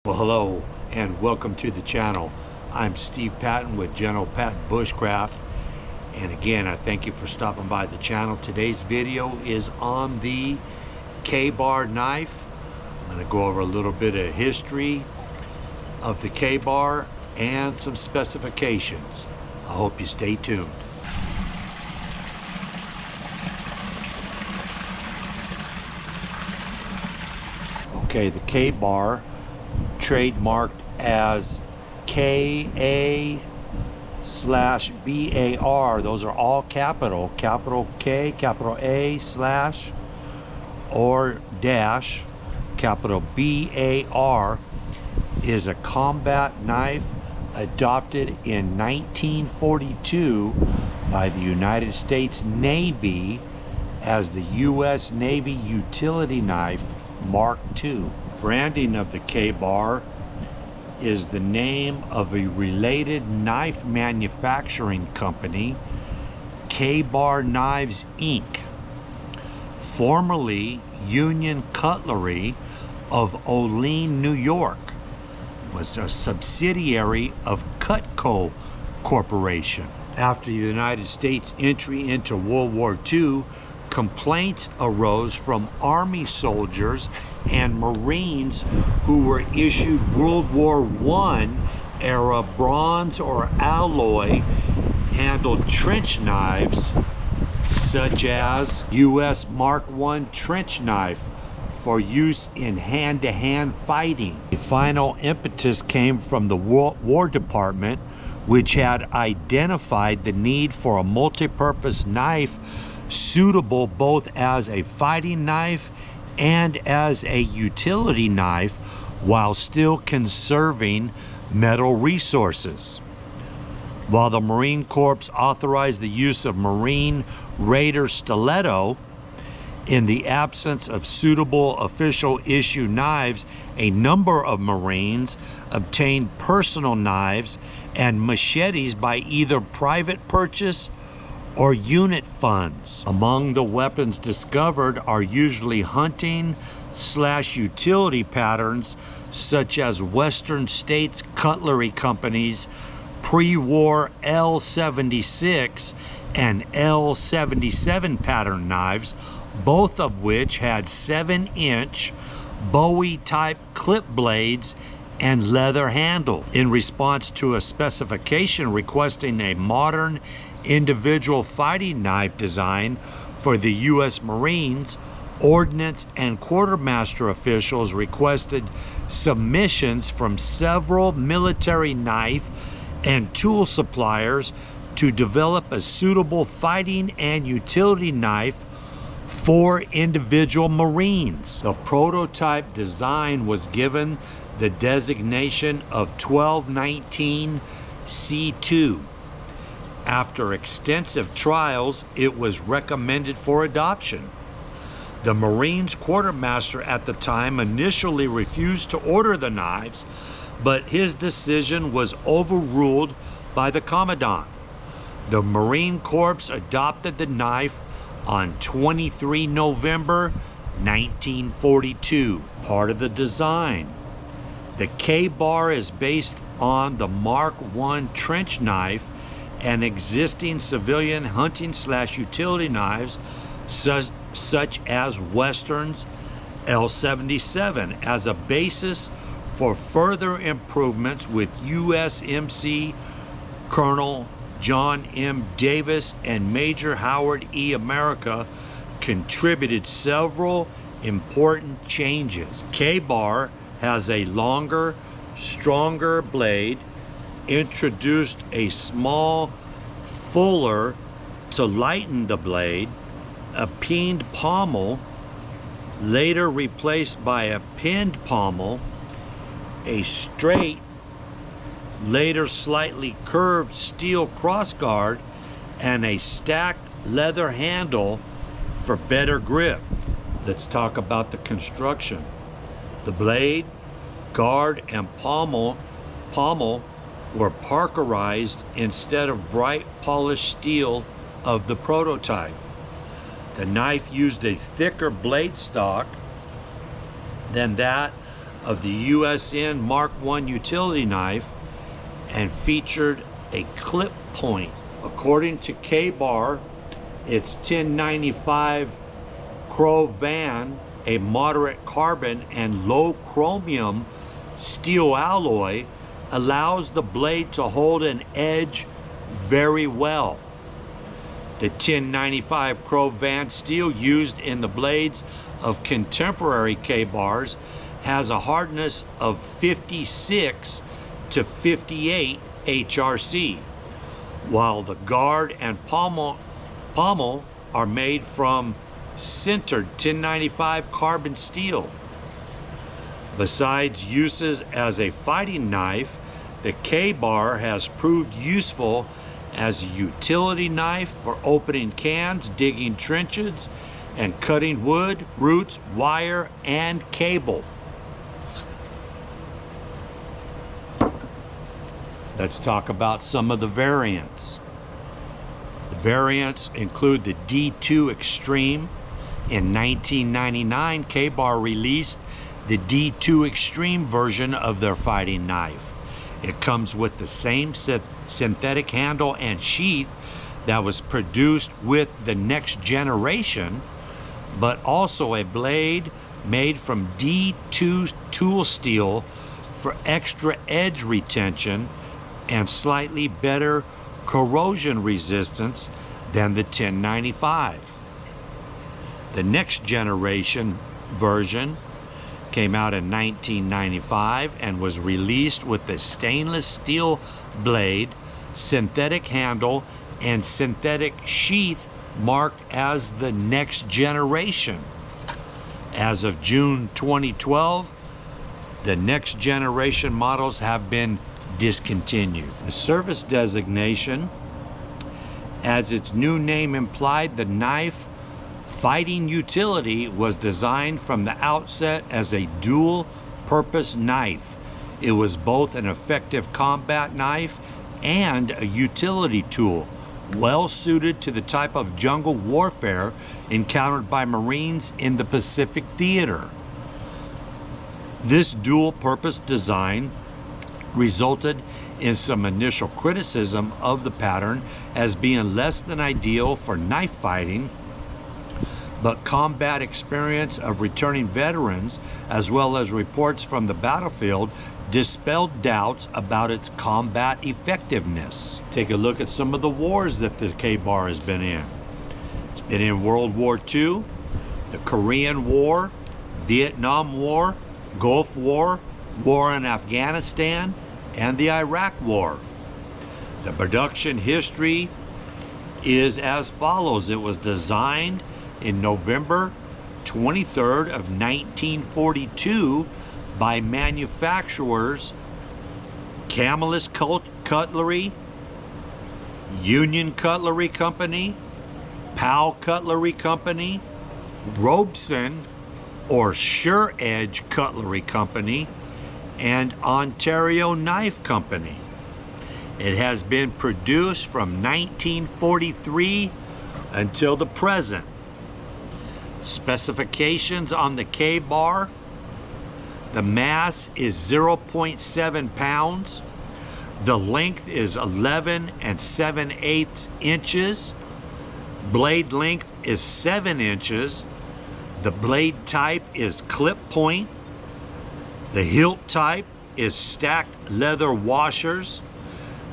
Well, hello and welcome to the channel. I'm Steve Patton with General Patton Bushcraft, and again I thank you for stopping by the channel. Today's video is on the K-bar knife. I'm going to go over a little bit of history of the K-bar and some specifications. I hope you stay tuned. Okay, the K-bar, trademarked as KA/BAR. Those are all capital K, capital A, slash, or dash, capital BAR, is a combat knife adopted in 1942 by the United States Navy as the U.S. Navy utility knife Mark II. Branding of the K-bar is the name of a related knife manufacturing company, K-Bar Knives Inc., formerly Union Cutlery of Olean, New York, was a subsidiary of Cutco Corporation. After the United States entry into World War II, complaints arose from Army soldiers and Marines who were issued World War I era bronze or alloy handled trench knives, such as U.S. Mark I trench knife for use in hand-to-hand fighting. The final impetus came from the War Department, which had identified the need for a multi-purpose knife suitable both as a fighting knife and as a utility knife while still conserving metal resources. While the Marine Corps authorized the use of Marine Raider stiletto, in the absence of suitable official issue knives, a number of Marines obtained personal knives and machetes by either private purchase or unit funds. Among the weapons discovered are usually hunting/utility patterns, such as Western States Cutlery Company's pre-war L76 and L77 pattern knives, both of which had 7-inch Bowie-type clip blades and leather handle. In response to a specification requesting a modern individual fighting knife design for the U.S. Marines, Ordnance and Quartermaster officials requested submissions from several military knife and tool suppliers to develop a suitable fighting and utility knife for individual Marines. The prototype design was given the designation of 1219 C2. After extensive trials, it was recommended for adoption. The Marines quartermaster at the time initially refused to order the knives, but his decision was overruled by the commandant. The Marine Corps adopted the knife on 23 November 1942. Part of the design. The K-bar is based on the Mark I trench knife and existing civilian hunting/utility knives such as Western's L77 as a basis for further improvements, with USMC Colonel John M. Davis and Major Howard E. America contributed several important changes. K-bar has a longer, stronger blade, introduced a small fuller to lighten the blade, a pinned pommel, later replaced by a pinned pommel, a straight, later slightly curved steel crossguard, and a stacked leather handle for better grip. Let's talk about the construction. The blade, guard, and pommel were parkerized instead of bright polished steel of the prototype. The knife used a thicker blade stock than that of the USN Mark I utility knife and featured a clip point. According to K-Bar, its 1095 Crow Van, a moderate carbon and low chromium steel alloy, allows the blade to hold an edge very well. The 1095 Crow Van steel used in the blades of contemporary K-Bars has a hardness of 56 to 58 HRC, while the guard and pommel are made from sintered 1095 carbon steel. Besides uses as a fighting knife, the K-Bar has proved useful as a utility knife for opening cans, digging trenches, and cutting wood, roots, wire, and cable. Let's talk about some of the variants. The variants include the D2 Extreme. In 1999, K-Bar released the D2 Extreme version of their fighting knife. It comes with the same synthetic handle and sheath that was produced with the next generation, but also a blade made from D2 tool steel for extra edge retention and slightly better corrosion resistance than the 1095. The next generation version came out in 1995 and was released with the stainless steel blade, synthetic handle, and synthetic sheath marked as the next generation. As of June 2012, the next generation models have been discontinued. The service designation, as its new name implied, the knife fighting utility was designed from the outset as a dual-purpose knife. It was both an effective combat knife and a utility tool, well suited to the type of jungle warfare encountered by Marines in the Pacific Theater. This dual-purpose design resulted in some initial criticism of the pattern as being less than ideal for knife fighting, but combat experience of returning veterans, as well as reports from the battlefield, dispelled doubts about its combat effectiveness. Take a look at some of the wars that the K-Bar has been in. It's been in World War II, the Korean War, Vietnam War, Gulf War, War in Afghanistan, and the Iraq War. The production history is as follows. It was designed in November 23rd of 1942 by manufacturers Camelus Cutlery, Union Cutlery Company, Powell Cutlery Company, Robeson or Sure Edge Cutlery Company, and Ontario Knife Company. It has been produced from 1943 until the present. Specifications on the K-Bar: the mass is 0.7 pounds. The length is 11 7/8 inches. Blade length is 7 inches. The blade type is clip point. The hilt type is stacked leather washers.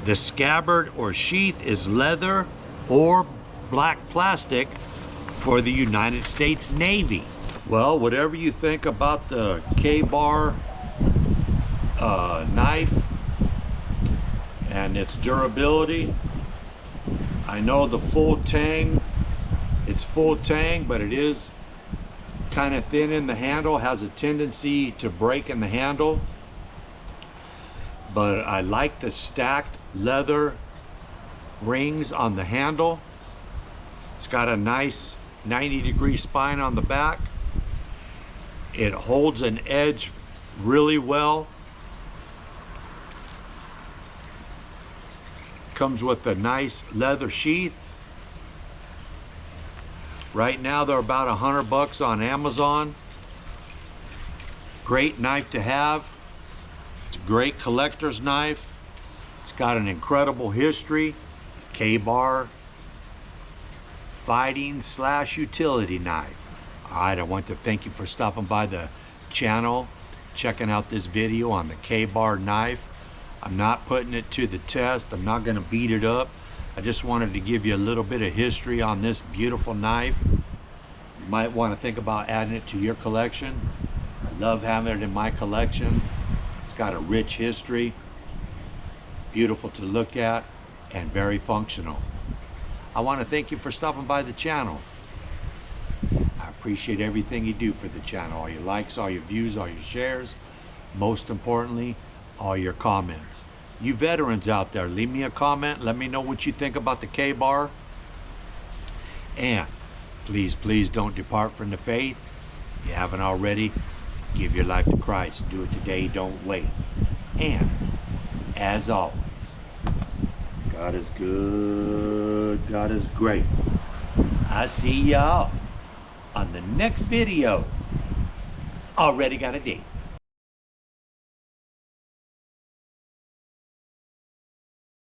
The scabbard or sheath is leather or black plastic for the United States Navy. Well, whatever you think about the K-Bar knife and its durability, I know the full tang, it's full tang, but it is kind of thin in the handle, has a tendency to break in the handle. But I like the stacked leather rings on the handle. It's got a nice 90-degree spine on the back. It holds an edge really well. Comes with a nice leather sheath. Right now they're about $100 on Amazon. Great knife to have. It's a great collector's knife. It's got an incredible history. K-bar fighting / utility knife. All right, I want to thank you for stopping by the channel, checking out this video on the K-bar knife. I'm not putting it to the test. I'm not gonna beat it up. I just wanted to give you a little bit of history on this beautiful knife. You might want to think about adding it to your collection. I love having it in my collection. It's got a rich history, beautiful to look at, and very functional. I want to thank you for stopping by the channel. I appreciate everything you do for the channel, all your likes, all your views, all your shares, most importantly, all your comments. You veterans out there, leave me a comment. Let me know what you think about the K-bar. And please, please don't depart from the faith. If you haven't already, give your life to Christ. Do it today, don't wait. And as always, God is good, God is great. I see y'all on the next video. Already got a date.